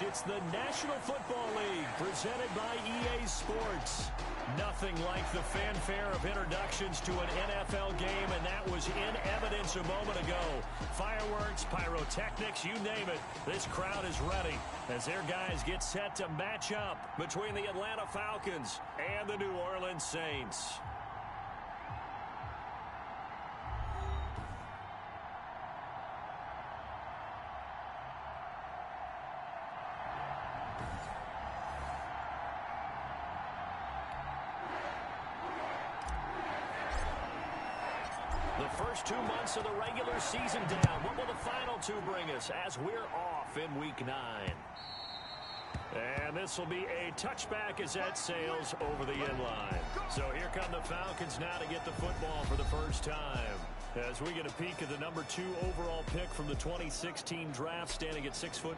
It's the National Football League presented by EA Sports. Nothing like the fanfare of introductions to an NFL game, and that was in evidence a moment ago. Fireworks, pyrotechnics, you name it. This crowd is ready as their guys get set to match up between the Atlanta Falcons and the New Orleans Saints. The first 2 months of the regular season down. What will the final 2 bring us as we're off in Week 9? And this will be a touchback as that sails over the end line. So here come the Falcons now to get the football for the first time. As we get a peek at the number 2 overall pick from the 2016 draft, standing at 6'5",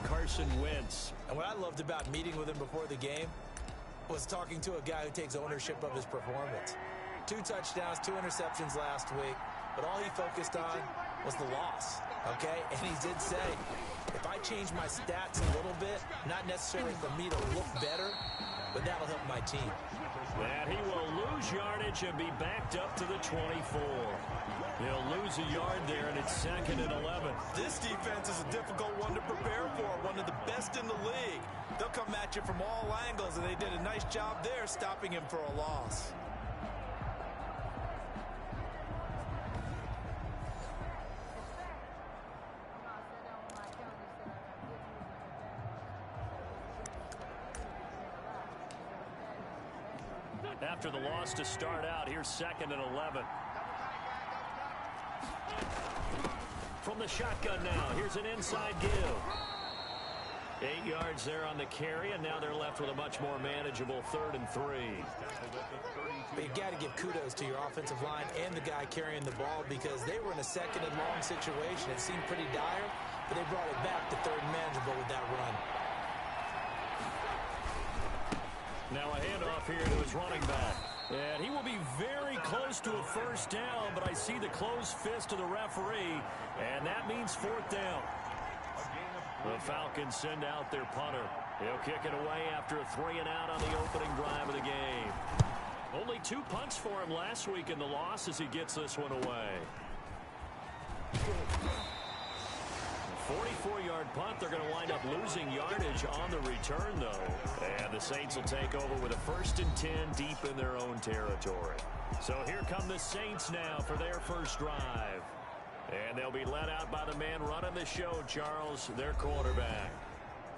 Carson Wentz. And what I loved about meeting with him before the game was talking to a guy who takes ownership of his performance. 2 touchdowns, 2 interceptions last week, but all he focused on was the loss, okay? And he did say, if I change my stats a little bit, not necessarily for me to look better, but that'll help my team. And he will lose yardage and be backed up to the 24. He'll lose a yard there, and it's 2nd and 11. This defense is a difficult one to prepare for, one of the best in the league. They'll come at you from all angles, and they did a nice job there stopping him for a loss. After the loss to start out, here's 2nd and 11. From the shotgun now, here's an inside give. 8 yards there on the carry, and now they're left with a much more manageable 3rd and 3. But you got to give kudos to your offensive line and the guy carrying the ball because they were in a 2nd and long situation. It seemed pretty dire, but they brought it back to 3rd and manageable with that run. Now a handoff here to his running back. And he will be very close to a first down, but I see the closed fist of the referee, and that means 4th down. The Falcons send out their punter. He'll kick it away after a 3 and out on the opening drive of the game. Only 2 punts for him last week in the loss as he gets this one away. 44-yard punt. They're going to wind up losing yardage on the return, though. And the Saints will take over with a 1st and 10 deep in their own territory. So here come the Saints now for their first drive. And they'll be led out by the man running the show, Charles, their quarterback.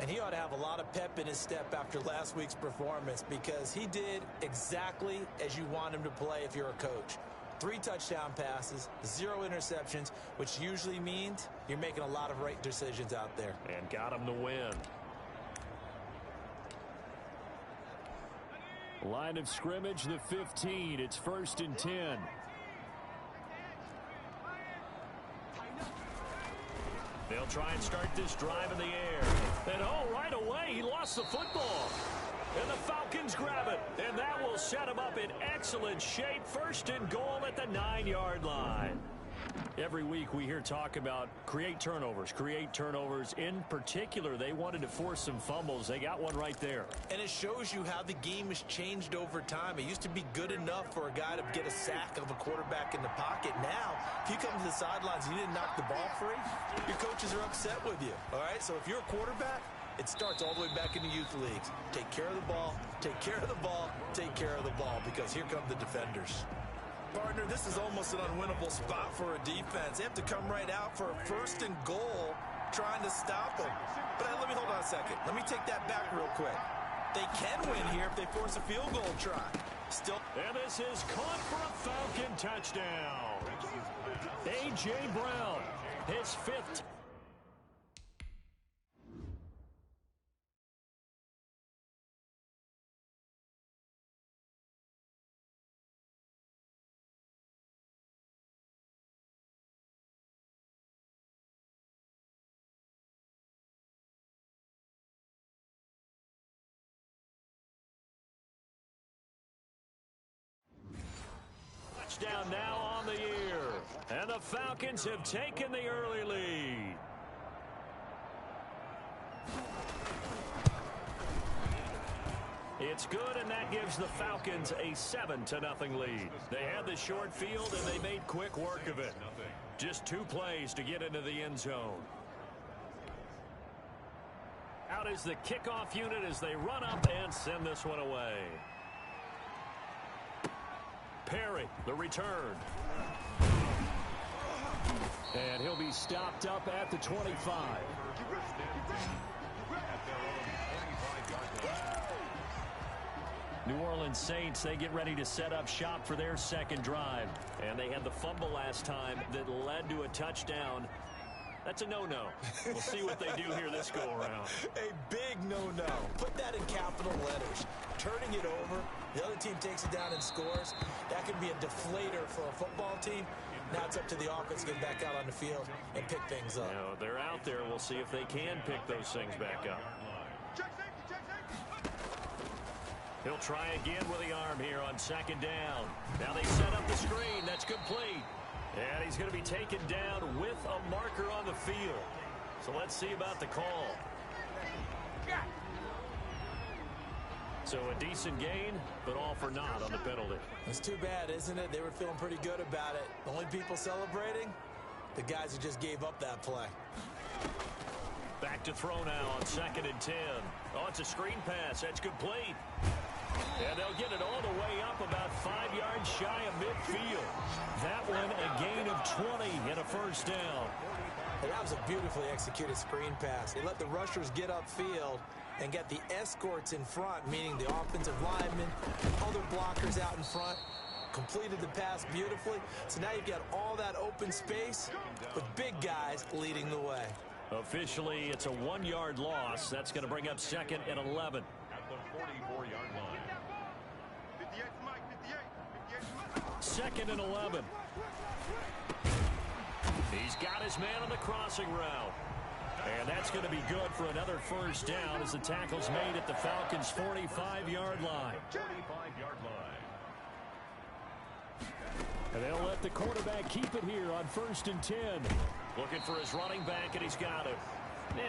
And he ought to have a lot of pep in his step after last week's performance because he did exactly as you want him to play if you're a coach. 3 touchdown passes, 0 interceptions, which usually means you're making a lot of right decisions out there. And got him the win. Line of scrimmage, the 15. It's 1st and 10. They'll try and start this drive in the air. And right away, he lost the football. And the Falcons grab it. And that will set him up in excellent shape. 1st and goal at the 9-yard line. Every week we hear talk about create turnovers. In particular, they wanted to force some fumbles. They got one right there. And it shows you how the game has changed over time. It used to be good enough for a guy to get a sack of a quarterback in the pocket. Now, if you come to the sidelines and you didn't knock the ball free, your coaches are upset with you. All right, so if you're a quarterback, it starts all the way back in the youth leagues. Take care of the ball, take care of the ball, take care of the ball, because here come the defenders. Partner, this is almost an unwinnable spot for a defense. They have to come right out for a 1st and goal trying to stop them. But let me hold on a second. Let me take that back real quick. They can win here if they force a field goal try. Still. And this is caught for a Falcon touchdown. A.J. Brown, his 5th. Touchdown now on the year. And the Falcons have taken the early lead. It's good, and that gives the Falcons a 7-0 lead. They had the short field, and they made quick work of it. Just 2 plays to get into the end zone. Out is the kickoff unit as they run up and send this one away. Perry, the return. And he'll be stopped up at the 25. New Orleans Saints, they get ready to set up shop for their second drive. And they had the fumble last time that led to a touchdown. That's a no-no. We'll see what they do here this go-around. A big no-no. Put that in capital letters. Turning it over, the other team takes it down and scores. That could be a deflator for a football team. Now it's up to the offense to get back out on the field and pick things up. You know, they're out there. We'll see if they can pick those things back up. He'll try again with the arm here on second down. Now they set up the screen. That's complete. And he's going to be taken down with a marker on the field. So let's see about the call. So a decent gain, but all for naught on the penalty. It's too bad, isn't it? They were feeling pretty good about it. The only people celebrating, the guys who just gave up that play. Back to throw now on 2nd and 10. Oh, it's a screen pass. That's complete. And they'll get it all the way up about 5 yards shy of midfield. That one a gain of 20 and a first down. And that was a beautifully executed screen pass. They let the rushers get upfield and get the escorts in front, meaning the offensive linemen, other blockers out in front. Completed the pass beautifully. So now you've got all that open space with big guys leading the way. Officially, it's a 1-yard loss. That's going to bring up 2nd and 11. At the 44-yard line. 2nd and 11. He's got his man on the crossing route. And that's going to be good for another first down as the tackle's made at the Falcons' 45-yard line. 45-yard line. And they'll let the quarterback keep it here on 1st and 10. Looking for his running back, and he's got it.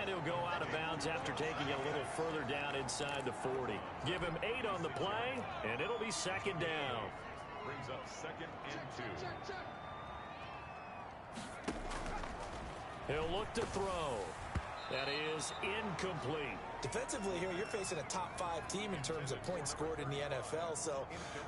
And he'll go out of bounds after taking it a little further down inside the 40. Give him 8 on the play, and it'll be 2nd down. Brings up 2nd and 2. He'll look to throw. That is incomplete. Defensively here, you're facing a top 5 team in terms of points scored in the NFL. So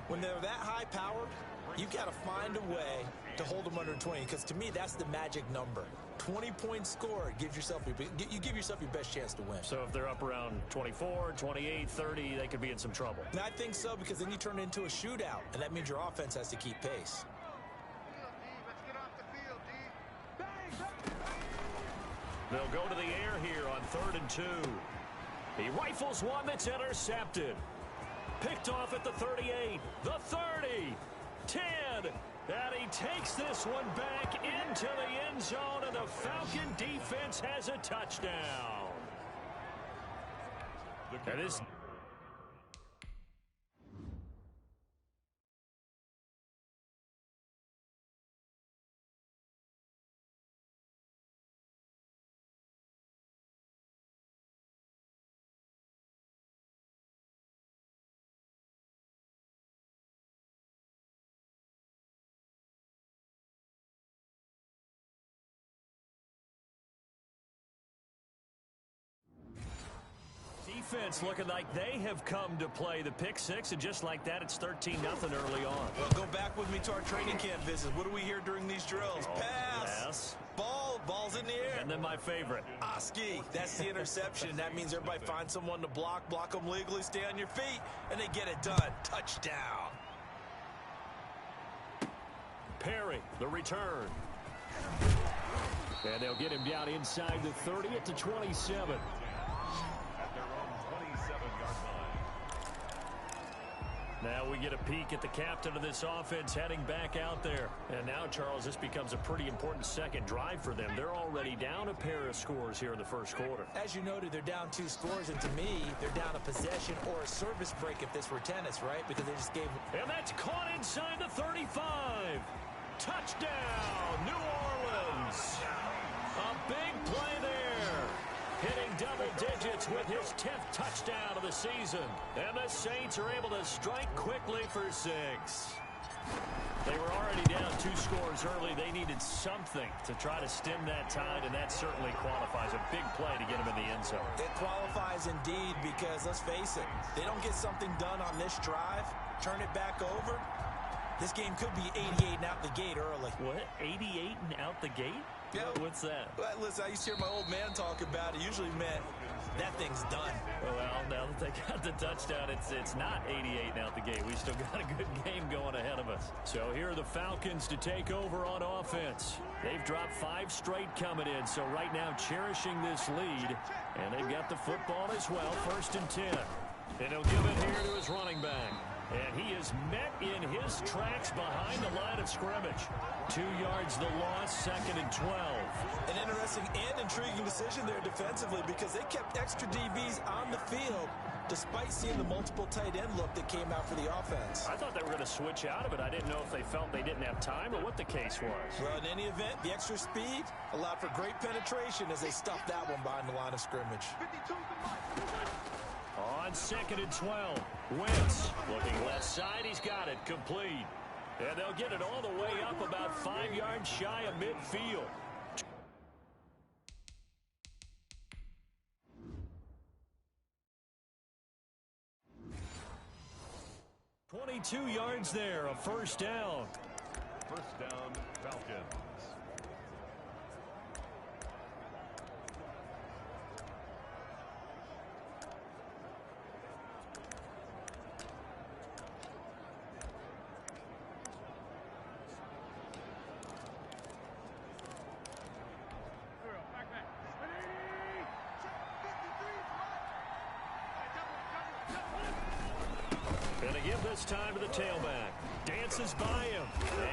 when they're that high powered, you've got to find a way to hold them under 20. Because to me, that's the magic number. 20 points scored gives yourself you give yourself your best chance to win. So if they're up around 24, 28, 30, they could be in some trouble. And I think so, because then you turn it into a shootout, and that means your offense has to keep pace. They'll go to the air here on 3rd and 2. He rifles one that's intercepted. Picked off at the 38, the 30, 10, and he takes this one back into the end zone, and the Falcon defense has a touchdown. That is... Defense looking like they have come to play the pick six, and just like that, it's 13-0 early on. Well, go back with me to our training camp visit. What do we hear during these drills? Pass. Ball's in the air. And then my favorite. Oski, that's the interception. That means everybody finds someone to block them legally, stay on your feet, and they get it done. Touchdown. Perry, the return. And they'll get him down inside the 30 at the 27. Now we get a peek at the captain of this offense heading back out there. And now, Charles, this becomes a pretty important second drive for them. They're already down a pair of scores here in the first quarter. As you noted, they're down 2 scores, and to me, they're down a possession or a service break if this were tennis, right? Because they just gave... And that's caught inside the 35. Touchdown, New Orleans. A big play there. hitting double digits with his 10th touchdown of the season. And the Saints are able to strike quickly for 6. They were already down 2 scores early. They needed something to try to stem that tide, and that certainly qualifies. A big play to get them in the end zone. It qualifies indeed because, let's face it, they don't get something done on this drive, turn it back over, this game could be 88 and out the gate early. What? 88 and out the gate? Yeah. What's that? Well, listen, I used to hear my old man talk about it. Usually meant that thing's done. Well, now that they got the touchdown, it's not 88 and out the gate. We still got a good game going ahead of us. So here are the Falcons to take over on offense. They've dropped 5 straight coming in, so right now cherishing this lead. And they've got the football as well, 1st and 10. And he'll give it here to his running back. And he is met in his tracks behind the line of scrimmage. 2 yards the loss, 2nd and 12. An interesting and intriguing decision there defensively because they kept extra DBs on the field despite seeing the multiple tight end look that came out for the offense. I thought they were going to switch out of it. I didn't know if they felt they didn't have time or what the case was. Well, in any event, the extra speed allowed for great penetration as they stuffed that one behind the line of scrimmage. On 2nd and 12, Wentz looking left side. He's got it complete. And they'll get it all the way up about 5 yards shy of midfield. $22 yards there, a 1st down. 1st down, Falcons. Going to give this time to the tailback. Dances by him.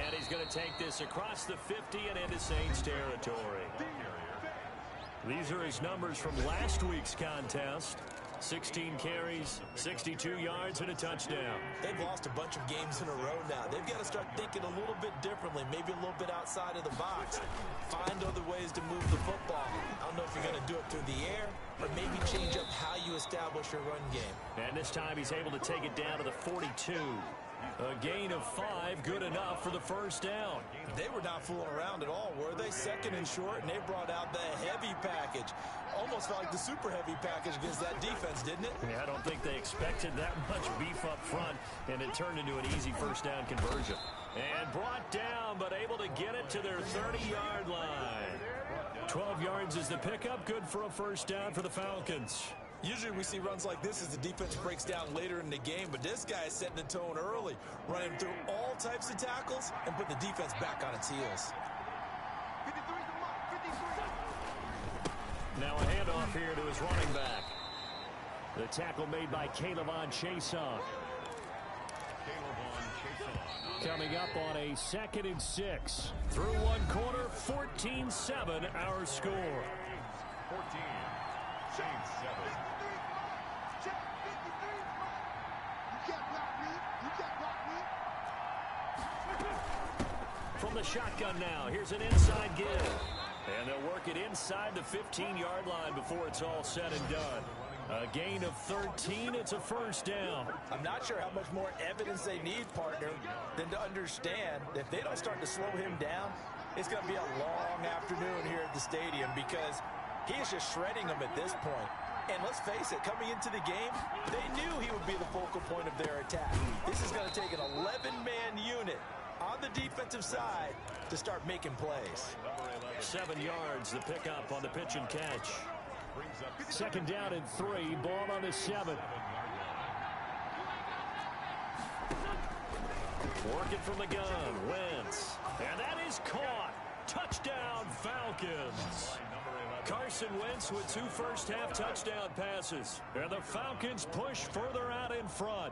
And he's going to take this across the 50 and into Saints territory. These are his numbers from last week's contest. 16 carries, 62 yards, and a touchdown. They've lost a bunch of games in a row now. They've got to start thinking a little bit differently, maybe a little bit outside of the box. Find other ways to move the football. I don't know if you're going to do it through the air or maybe change up how you establish your run game. And this time he's able to take it down to the 42. A gain of 5, good enough for the 1st down. They were not fooling around at all, were they? 2nd and short, and they brought out the heavy package. Almost felt like the super heavy package against that defense, didn't it? Yeah, I don't think they expected that much beef up front, and it turned into an easy 1st down conversion. And brought down, but able to get it to their 30-yard line. 12 yards is the pickup, good for a 1st down for the Falcons. Usually we see runs like this as the defense breaks down later in the game, but this guy is setting the tone early, running through all types of tackles and putting the defense back on its heels. Now a handoff here to his running back. The tackle made by Calebon Chason. Coming up on a 2nd and 6. Through 1 quarter, 14-7 our score. 14, Saints 7. From the shotgun now, here's an inside give. And they'll work it inside the 15-yard line before it's all said and done. A gain of 13, it's a 1st down. I'm not sure how much more evidence they need, partner, than to understand that if they don't start to slow him down, it's going to be a long afternoon here at the stadium because he is just shredding them at this point. And let's face it, coming into the game, they knew he would be the focal point of their attack. This is going to take an 11-man unit on the defensive side to start making plays. 7 yards, the pickup on the pitch and catch. 2nd down and 3, ball on the 7. Working from the gun, Wentz. And that is caught. Touchdown, Falcons. Carson Wentz with 2 first-half touchdown passes. And the Falcons push further out in front.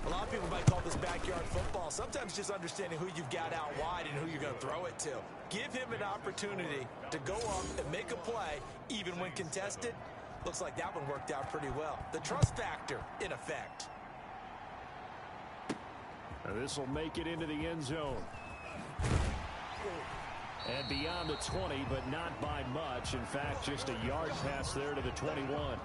A lot of people might call this backyard football. Sometimes just understanding who you've got out wide and who you're going to throw it to. Give him an opportunity to go up and make a play, even when contested. Looks like that one worked out pretty well. The trust factor in effect. This will make it into the end zone. And beyond the 20, but not by much. In fact, just a yard pass there to the 21.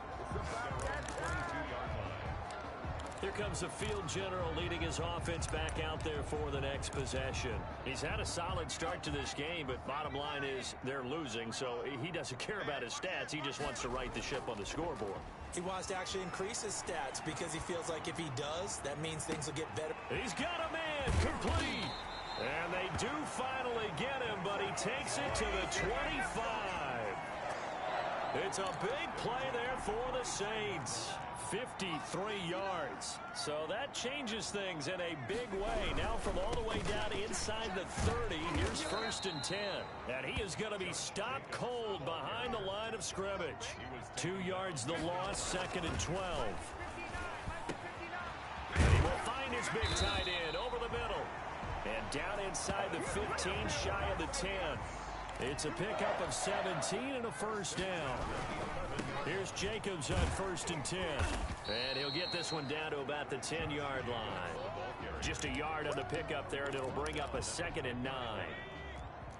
Here comes the field general leading his offense back out there for the next possession. He's had a solid start to this game, but bottom line is they're losing, so he doesn't care about his stats. He just wants to right the ship on the scoreboard. He wants to actually increase his stats because he feels like if he does, that means things will get better. He's got a man complete. And they do finally get him, but he takes it to the 25. It's a big play there for the Saints. 53 yards. So that changes things in a big way. Now from all the way down inside the 30, here's 1st and 10. And he is going to be stopped cold behind the line of scrimmage. 2 yards the loss, 2nd and 12. And he will find his big tight end over the middle. And down inside the 15, shy of the 10. It's a pickup of 17 and a 1st down. Here's Jacobs on 1st and 10. And he'll get this one down to about the 10-yard line. Just a yard on the pickup there, and it'll bring up a 2nd and 9.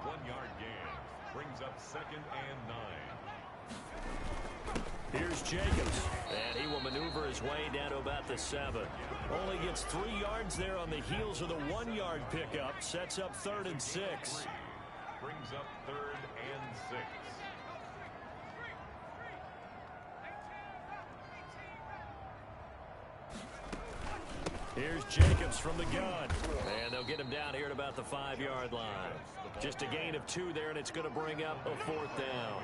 1-yard gain brings up 2nd and 9. Here's Jacobs, and he will maneuver his way down to about the 7. Only gets 3 yards there on the heels of the 1-yard pickup. Sets up 3rd and 6. Brings up 3rd and 6. Here's Jacobs from the gun. And they'll get him down here at about the 5-yard line. Just a gain of 2 there, and it's going to bring up a 4th down.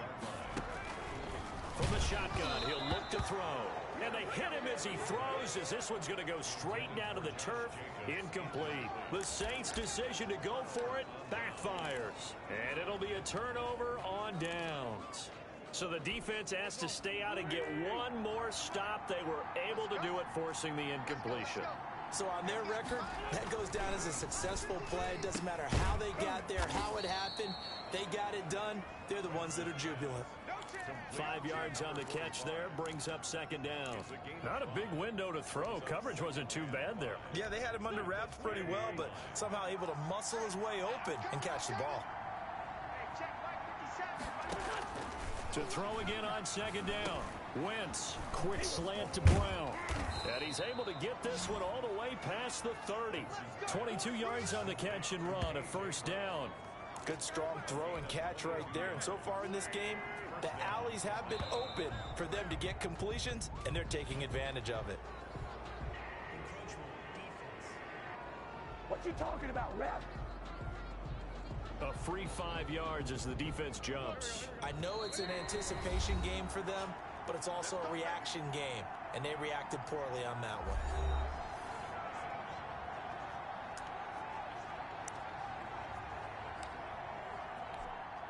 From the shotgun, he'll look to throw. And they hit him as he throws, as this one's going to go straight down to the turf. Incomplete. The Saints' decision to go for it backfires. And it'll be a turnover on downs. So the defense has to stay out and get one more stop. They were able to do it, forcing the incompletion. So on their record, that goes down as a successful play. It doesn't matter how they got there, how it happened. They got it done. They're the ones that are jubilant. 5 yards on the catch there, brings up 2nd down. Not a big window to throw. Coverage wasn't too bad there. Yeah, they had him under wraps pretty well, but somehow able to muscle his way open and catch the ball. To throw again on 2nd down. Wentz, quick slant to Brown. And he's able to get this one all the way past the 30. 22 yards on the catch and run, a 1st down. Good strong throw and catch right there. And so far in this game, the alleys have been open for them to get completions, and they're taking advantage of it. What you talking about, ref? A free 5 yards as the defense jumps. I know it's an anticipation game for them, but it's also a reaction game, and they reacted poorly on that one.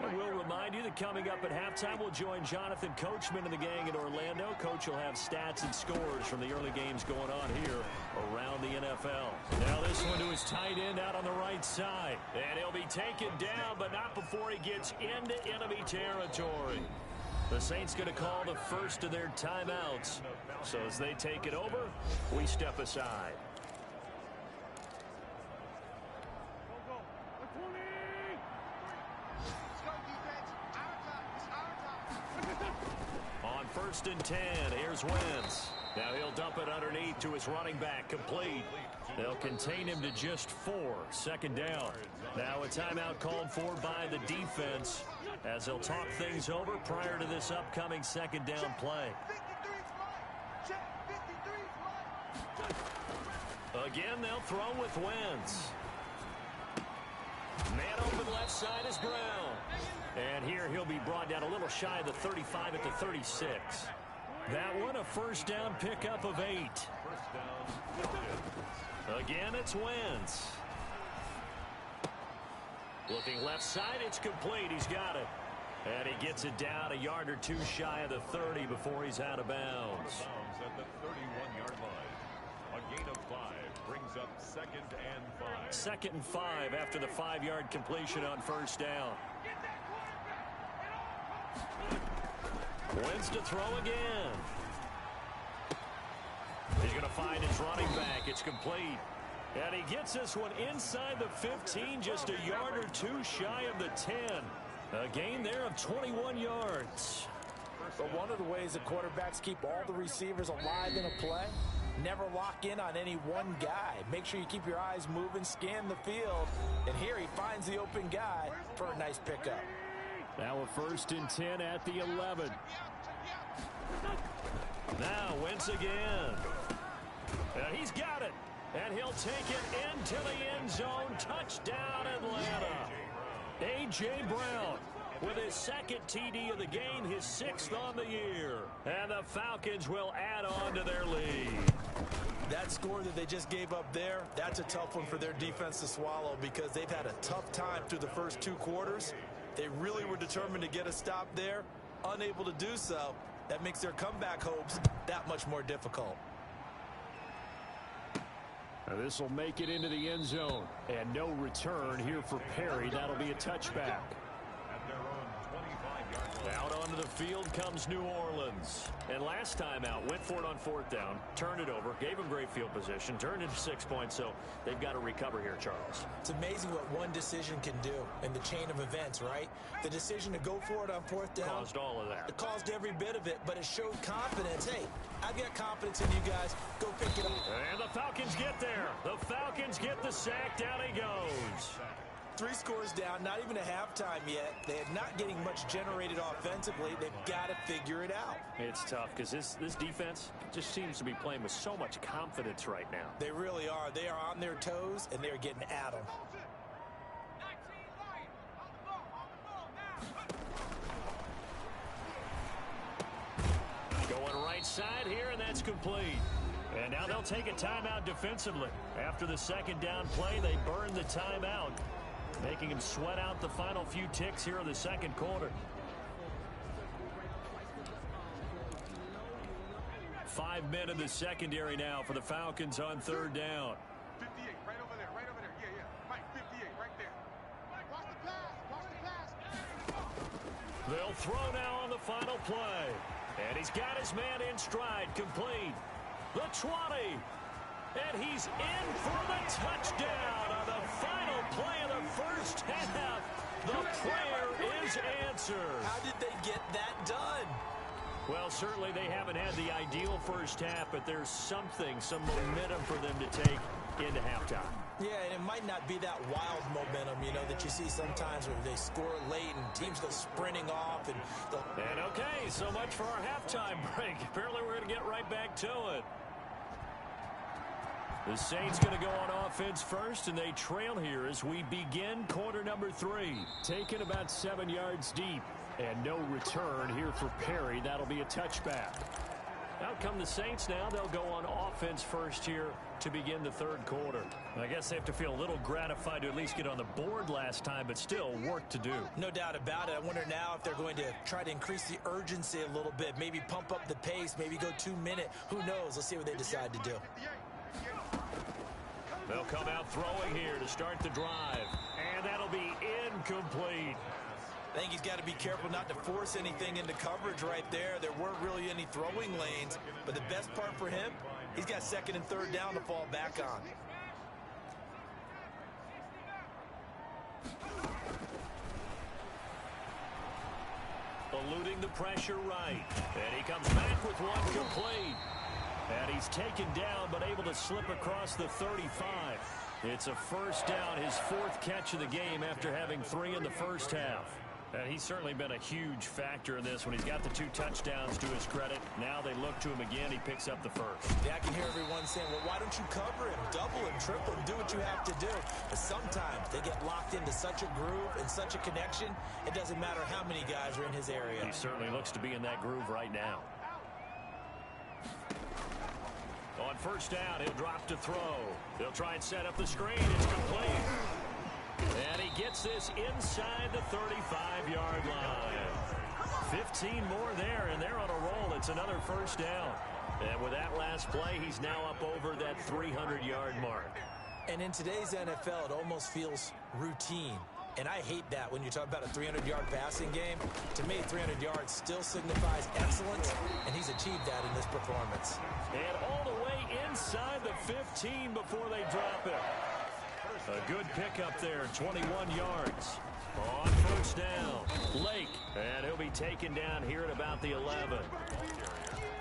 And we'll remind you that coming up at halftime, we'll join Jonathan Coachman and the gang in Orlando. Coach will have stats and scores from the early games going on here around the NFL. Now this one to his tight end out on the right side. And he'll be taken down, but not before he gets into enemy territory. The Saints going to call the first of their timeouts. So as they take it over, we step aside. On 1st and 10, here's Wentz. Now he'll dump it underneath to his running back, complete. They'll contain him to just 4, 2nd down. Now a timeout called for by the defense as they'll talk things over prior to this upcoming 2nd down play. Again, they'll throw with Wentz. Man open left side is Brown. And here he'll be brought down a little shy of the 35 at the 36. That one a 1st down pickup of 8. Again, it's Wentz. Looking left side, it's complete. He's got it. And he gets it down a yard or 2 shy of the 30 before he's out of bounds. At the 31-yard line. A gain of 5 brings up 2nd and 5. 2nd and 5 after the 5-yard completion on 1st down. Wins to throw again. He's going to find his running back. It's complete. And he gets this one inside the 15, just a yard or two shy of the 10. A gain there of 21 yards. But one of the ways the quarterbacks keep all the receivers alive in a play, never lock in on any one guy. Make sure you keep your eyes moving, scan the field. And here he finds the open guy for a nice pickup. Now a 1st and 10 at the 11. Now Wentz again. And he's got it. And he'll take it into the end zone. Touchdown, Atlanta. A.J. Brown with his 2nd TD of the game, his 6th on the year. And the Falcons will add on to their lead. That score that they just gave up there, that's a tough one for their defense to swallow because they've had a tough time through the first 2 quarters. They really were determined to get a stop there, unable to do so. That makes their comeback hopes that much more difficult. This will make it into the end zone. And no return here for Perry. That'll be a touchback. Out onto the field comes New Orleans. And last time out, went for it on 4th down, turned it over, gave them great field position, turned into 6 points, so they've got to recover here, Charles. It's amazing what one decision can do in the chain of events, right? The decision to go for it on 4th down caused all of that. It caused every bit of it, but it showed confidence. Hey, I've got confidence in you guys. Go pick it up. And the Falcons get there. The Falcons get the sack. Down he goes. 3 scores down, not even a halftime yet. They're not getting much generated offensively. They've got to figure it out. It's tough because this defense just seems to be playing with so much confidence right now. They really are. They are on their toes, and they're getting at them. Going right side here, and that's complete. And now they'll take a timeout defensively. After the 2nd down play, they burn the timeout, making him sweat out the final few ticks here in the 2nd quarter. 5 men in the secondary now for the Falcons on 3rd down. 58, right over there, right over there. Yeah. Mike, 58, right there. Watch the pass, They'll throw now on the final play. And he's got his man in stride, complete. The 20. And he's in for the touchdown on the final play of the 1st half. The prayer is answered. How did they get that done? Well, certainly they haven't had the ideal 1st half, but there's some momentum for them to take into halftime. Yeah, and it might not be that wild momentum, that you see sometimes where they score late and teams go sprinting off. And okay, so much for our halftime break. Apparently we're going to get right back to it. The Saints going to go on offense first, and they trail here as we begin quarter number 3. Taken about 7 yards deep, and no return here for Perry. That'll be a touchback. Out come the Saints now. They'll go on offense first here to begin the 3rd quarter. I guess they have to feel a little gratified to at least get on the board last time, but still work to do. No doubt about it. I wonder now if they're going to try to increase the urgency a little bit, maybe pump up the pace, maybe go 2-minute. Who knows? Let's see what they decide to do. They'll come out throwing here to start the drive, and that'll be incomplete. I think he's got to be careful not to force anything into coverage right there. There weren't really any throwing lanes, but the best part for him, he's got 2nd and 3rd down to fall back on. Eluding the pressure right, and he comes back with one complete. And he's taken down, but able to slip across the 35. It's a 1st down, his 4th catch of the game after having 3 in the 1st half. And he's certainly been a huge factor in this when he's got the 2 touchdowns to his credit. Now they look to him again. He picks up the 1st. Yeah, I can hear everyone saying, well, why don't you cover him, double him, triple him, do what you have to do. But sometimes they get locked into such a groove and such a connection, it doesn't matter how many guys are in his area. He certainly looks to be in that groove right now. On 1st down, he'll drop to throw. They'll try and set up the screen. It's complete. And he gets this inside the 35-yard line. 15 more there, and they're on a roll. It's another 1st down. And with that last play, he's now up over that 300-yard mark. And in today's NFL, it almost feels routine. And I hate that when you talk about a 300-yard passing game. To me, 300 yards still signifies excellence, and he's achieved that in this performance. And all the way inside the 15 before they drop it. A good pickup there, 21 yards. On first down, Lake, and he'll be taken down here at about the 11.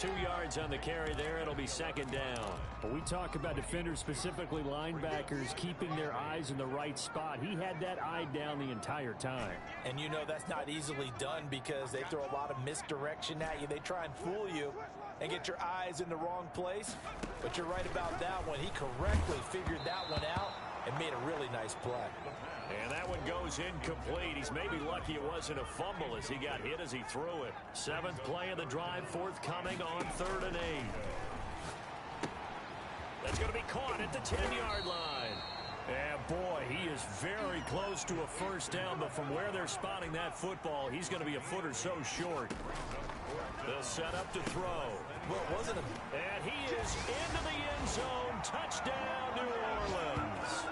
2 yards on the carry there. It'll be second down. Well, we talk about defenders, specifically linebackers, keeping their eyes in the right spot. He had that eye down the entire time. And you know that's not easily done because they throw a lot of misdirection at you. They try and fool you and get your eyes in the wrong place. But you're right about that one. He correctly figured that one out and made a really nice play. And that one goes incomplete. He's maybe lucky it wasn't a fumble as he got hit as he threw it. 7th play of the drive, forthcoming on 3rd and 8. That's going to be caught at the 10-yard line. And boy, he is very close to a first down, but from where they're spotting that football, he's going to be a foot or so short. They'll set up to throw. Well, it wasn't a... And he is into the end zone. Touchdown, New Orleans.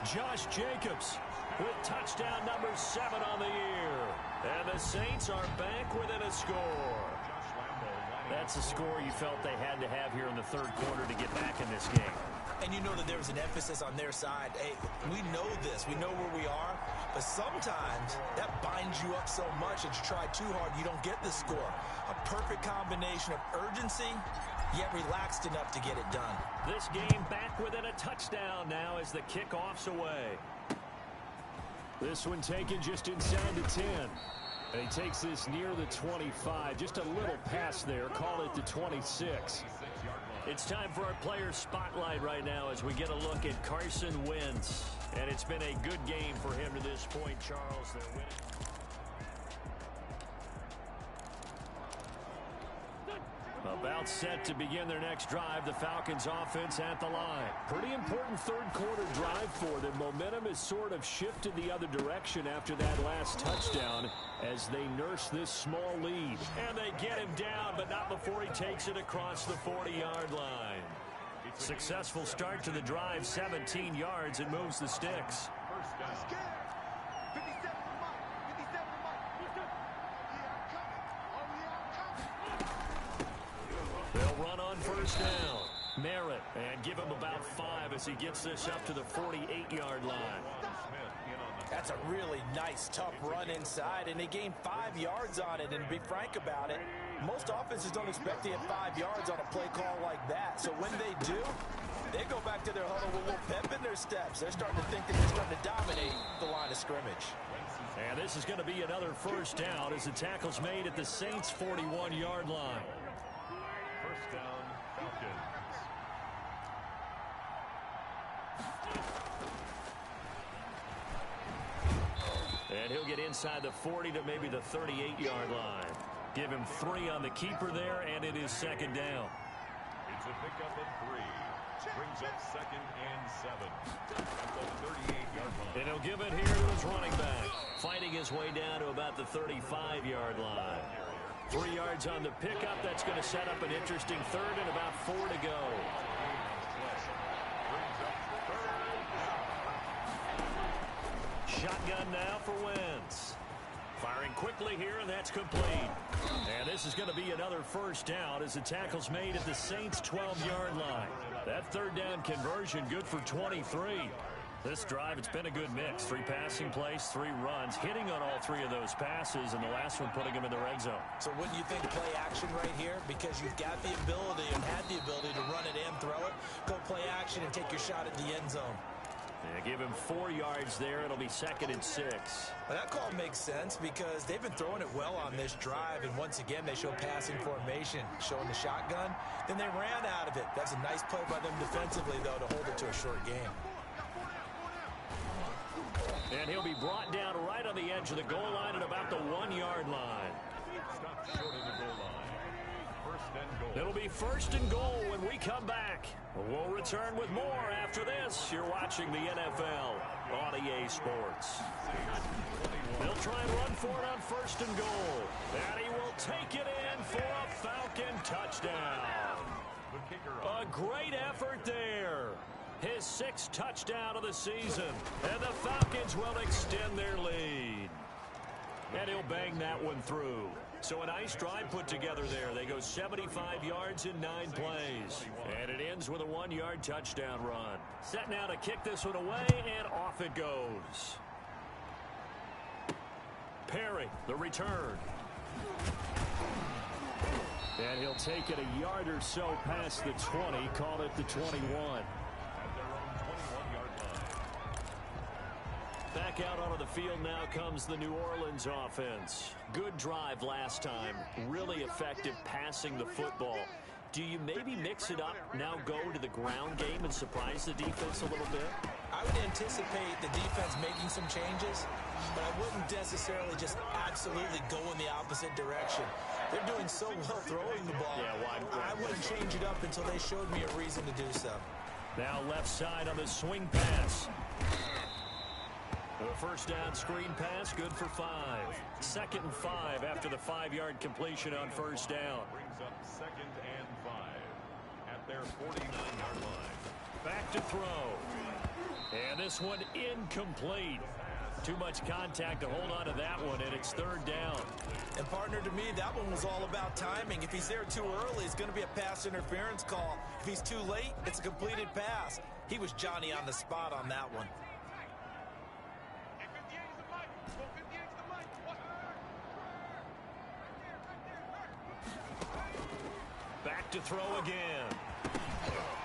Josh Jacobs with touchdown number 7 on the year. And the Saints are back within a score. That's a score you felt they had to have here in the 3rd quarter to get back in this game. And you know that there was an emphasis on their side. Hey, we know this. We know where we are. But sometimes that binds you up so much that you try too hard, you don't get the score. A perfect combination of urgency, yet relaxed enough to get it done. This game back within a touchdown now as the kickoff's away. This one taken just inside the 10. And he takes this near the 25. Just a little pass there. Call it the 26. It's time for our player spotlight right now as we get a look at Carson Wentz. And it's been a good game for him to this point, Charles. They're winning. About set to begin their next drive, the Falcons offense at the line. Pretty important 3rd quarter drive for them. Momentum has sort of shifted the other direction after that last touchdown as they nurse this small lead. And they get him down, but not before he takes it across the 40-yard line. Successful start to the drive, 17 yards, and moves the sticks. First down. They'll run on first down. Merritt, and give him about 5 as he gets this up to the 48-yard line. That's a really nice, tough run inside, and they gained 5 yards on it. And to be frank about it, most offenses don't expect to get 5 yards on a play call like that. So when they do, they go back to their huddle with a little pep in their steps. They're starting to think that they're starting to dominate the line of scrimmage. And this is going to be another first down as the tackle's made at the Saints' 41-yard line. First down, Falcons. And he'll get inside the 40 to maybe the 38-yard line. Give him 3 on the keeper there, and it is second down. It's a pickup of 3. Brings up 2nd and 7. At the 38-yard line. And he'll give it here to his running back. Fighting his way down to about the 35-yard line. 3 yards on the pickup. That's going to set up an interesting 3rd and about 4 to go. Shotgun now for Wentz. Firing quickly here, and that's complete. And this is going to be another first down as the tackle's made at the Saints' 12-yard line. That 3rd down conversion good for 23. This drive, it's been a good mix. 3 passing plays, 3 runs, hitting on all 3 of those passes, and the last one putting him in the red zone. So wouldn't you think play action right here? Because you've got the ability and had the ability to run it and throw it. Go play action and take your shot at the end zone. Yeah, give him 4 yards there. It'll be 2nd and 6. Well, that call makes sense because they've been throwing it well on this drive, and once again they show passing formation, showing the shotgun. Then they ran out of it. That's a nice play by them defensively, though, to hold it to a short game. And he'll be brought down right on the edge of the goal line at about the 1-yard line. Stop short of the goal line. First and goal. It'll be 1st and goal when we come back. We'll return with more after this. You're watching the NFL on EA Sports. They'll try and run for it on 1st and goal. And he will take it in for a Falcon touchdown. The kicker A great effort there. His 6th touchdown of the season. And the Falcons will extend their lead. And he'll bang that one through. So a nice drive put together there. They go 75 yards in 9 plays. And it ends with a 1-yard touchdown run. Set now to kick this one away, and off it goes. Perry, the return. And he'll take it a yard or so past the 20, call it the 21. Back out onto the field now comes the New Orleans offense. Good drive last time. Really effective passing the football. Do you maybe mix it up, now go to the ground game and surprise the defense a little bit? I would anticipate the defense making some changes, but I wouldn't necessarily just absolutely go in the opposite direction. They're doing so well throwing the ball. Yeah, I wouldn't change it up until they showed me a reason to do so. Now left side on the swing pass. The first down screen pass, good for 5. 2nd and 5 after the 5-yard completion on first down. Brings up 2nd and 5 at their 49-yard line. Back to throw. And this one incomplete. Too much contact to hold on to that one, and it's 3rd down. And partner, to me, that one was all about timing. If he's there too early, it's going to be a pass interference call. If he's too late, it's a completed pass. He was Johnny on the spot on that one. Back to throw again.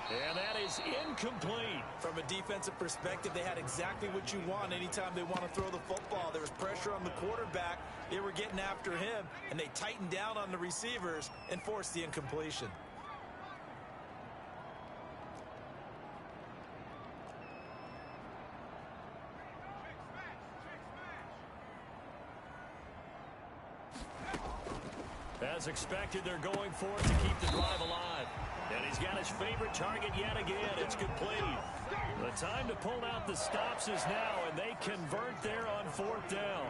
And that is incomplete. From a defensive perspective, they had exactly what you want anytime they want to throw the football. There was pressure on the quarterback. They were getting after him, and they tightened down on the receivers and forced the incompletion. As expected, they're going for it to keep the drive alive. And he's got his favorite target yet again. It's complete. The time to pull out the stops is now, and they convert there on 4th down.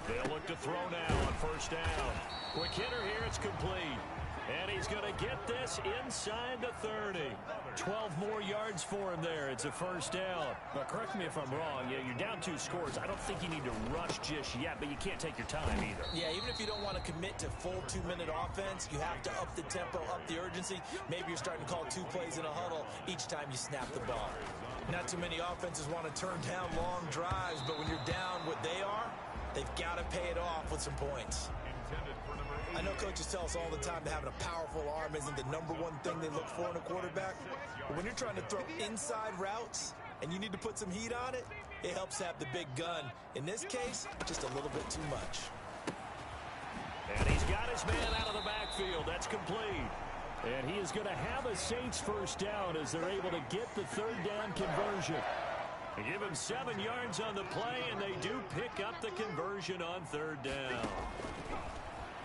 They'll look to throw now on first down. Quick hitter here, it's complete. And he's going to get this inside the 30. 12 more yards for him there. It's a first down. But correct me if I'm wrong. Yeah, you're down 2 scores. I don't think you need to rush just yet, but you can't take your time either. Yeah, even if you don't want to commit to full 2-minute offense, you have to up the tempo, up the urgency. Maybe you're starting to call 2 plays in a huddle each time you snap the ball. Not too many offenses want to turn down long drives, but when you're down what they are, they've got to pay it off with some points. I know coaches tell us all the time that having a powerful arm isn't the #1 thing they look for in a quarterback. But when you're trying to throw inside routes and you need to put some heat on it, it helps have the big gun. In this case, just a little bit too much. And he's got his man out of the backfield. That's complete. And he is going to have a Saints first down as they're able to get the 3rd down conversion. They give him 7 yards on the play, and they do pick up the conversion on 3rd down.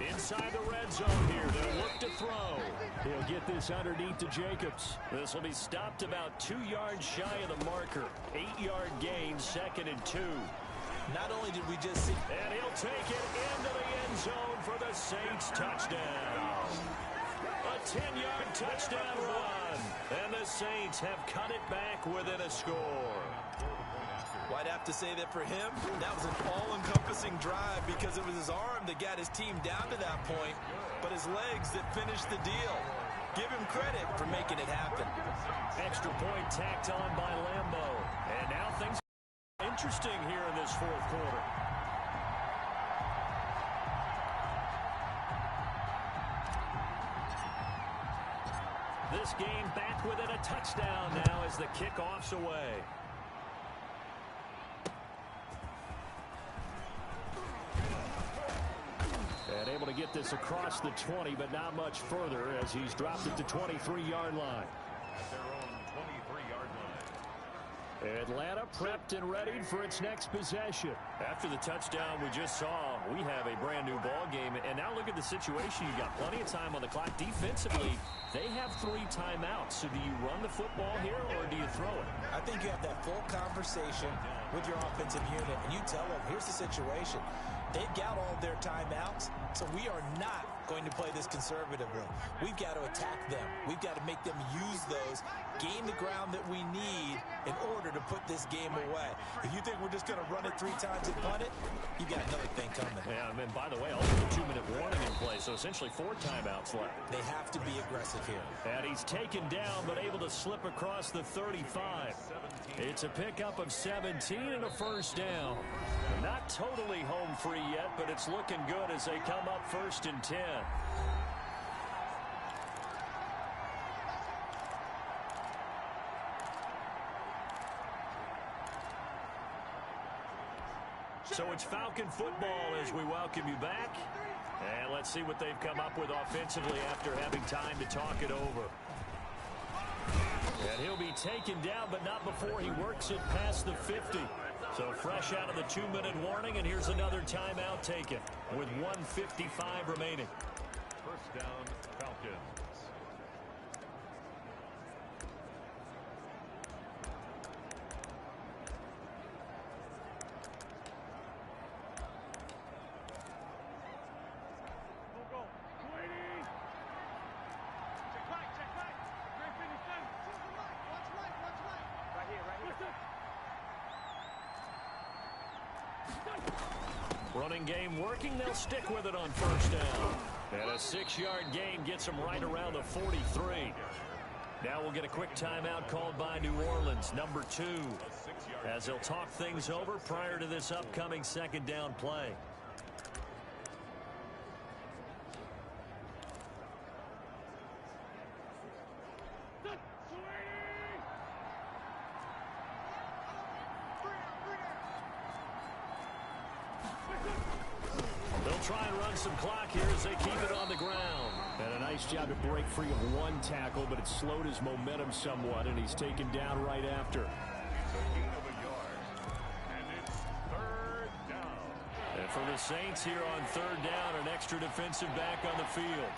Inside the red zone here. They'll look to throw. He'll get this underneath to Jacobs. This will be stopped about 2 yards shy of the marker. 8-yard gain, 2nd and 2. Not only did we just see... And he'll take it into the end zone for the Saints touchdown. A 10-yard touchdown run. And the Saints have cut it back within a score. Well, I'd have to say that for him, that was an all-encompassing drive because it was his arm that got his team down to that point, but his legs that finished the deal. Give him credit for making it happen. Extra point tacked on by Lambo. And now things are interesting here in this 4th quarter. This game back within a touchdown now as the kickoff's away. And able to get this across the 20, but not much further as he's dropped it to 23-yard line. At their own 23-yard line. Atlanta prepped and ready for its next possession. After the touchdown we just saw, we have a brand new ball game. And now look at the situation. You got plenty of time on the clock. Defensively, they have 3 timeouts. So do you run the football here or do you throw it? I think you have that full conversation with your offensive unit, and you tell them, here's the situation. They've got all their timeouts, so we are not going to play this conservatively. We've got to attack them. We've got to make them use those, gain the ground that we need in order to put this game away. If you think we're just going to run it 3 times and punt it, you've got another thing coming. Yeah, and by the way, also the 2-minute warning in play, so essentially 4 timeouts left. They have to be aggressive here. And he's taken down, but able to slip across the 35. It's a pickup of 17 and a first down. Not totally home free yet, but it's looking good as they come up 1st and 10. So it's Falcon football as we welcome you back. And let's see what they've come up with offensively after having time to talk it over. And he'll be taken down, but not before he works it past the 50. So fresh out of the 2-minute warning, and here's another timeout taken with 1:55 remaining. First down, Falcons. Running game working. They'll stick with it on first down. And a 6-yard gain gets them right around the 43. Now we'll get a quick timeout called by New Orleans, number 2, as they'll talk things over prior to this upcoming 2nd down play. Try and run some clock here as they keep it on the ground. And a nice job to break free of 1 tackle, but it slowed his momentum somewhat, and he's taken down right after. It's a gain of a yard. And it's 3rd down. And for the Saints here on 3rd down, an extra defensive back on the field.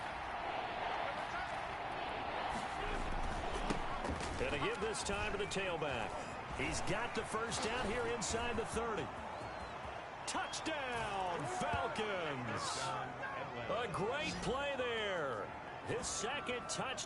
And a give this time to the tailback. He's got the first down here inside the 30. Touchdown, Falcons! A great play there. His 2nd touchdown.